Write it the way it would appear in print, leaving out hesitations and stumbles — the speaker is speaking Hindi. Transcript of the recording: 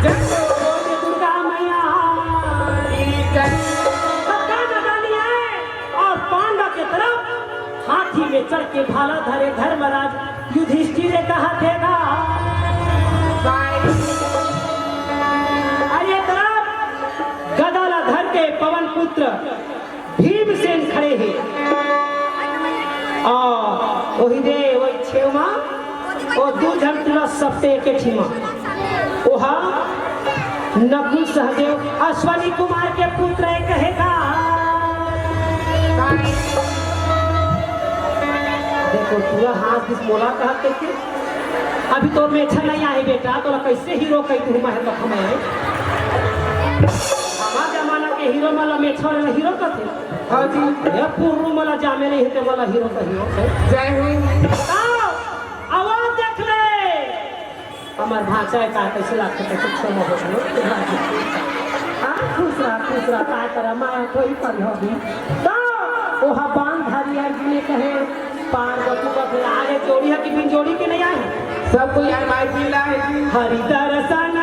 दुर्गा मैया और पांडव के तरफ हाथी में चढ़ के भाला धरे धर्मराज युधिष्ठिर ने कहा देगा अरे तरफ गदाला धर के पवन पुत्र भीमसेन खड़े हैं और वही दे वही छेमा और दू जन तुला सबसे एक ठीमा ओहा नकुल सहदेव अश्वनी कुमार के पुत्र कहेगा देखो पूरा हाथ किस मोला कहते थे अभी तो मैं अच्छा नहीं आए बेटा तो कैसे हीरो कही तू मैं तो हमें हमारा जमाना के हीरो वाला में छोड़े हीरो का थे हाँ जी ये पूर्व वाला जामे नहीं है वाला हीरो का हीरो जय हिंद। आवाज देख ले हमार भाषा का कैसे लागते कैसे क्षमा हो गयो हां खुश रहा काय करा माया कोई पर हो भी तो ओहा बांध धरिया ने कहे पार्वती का फिर आगे जोड़ी है कि बिन जोड़ी के नहीं आए सब कोई यार माई पीला है जी हरि दर्शन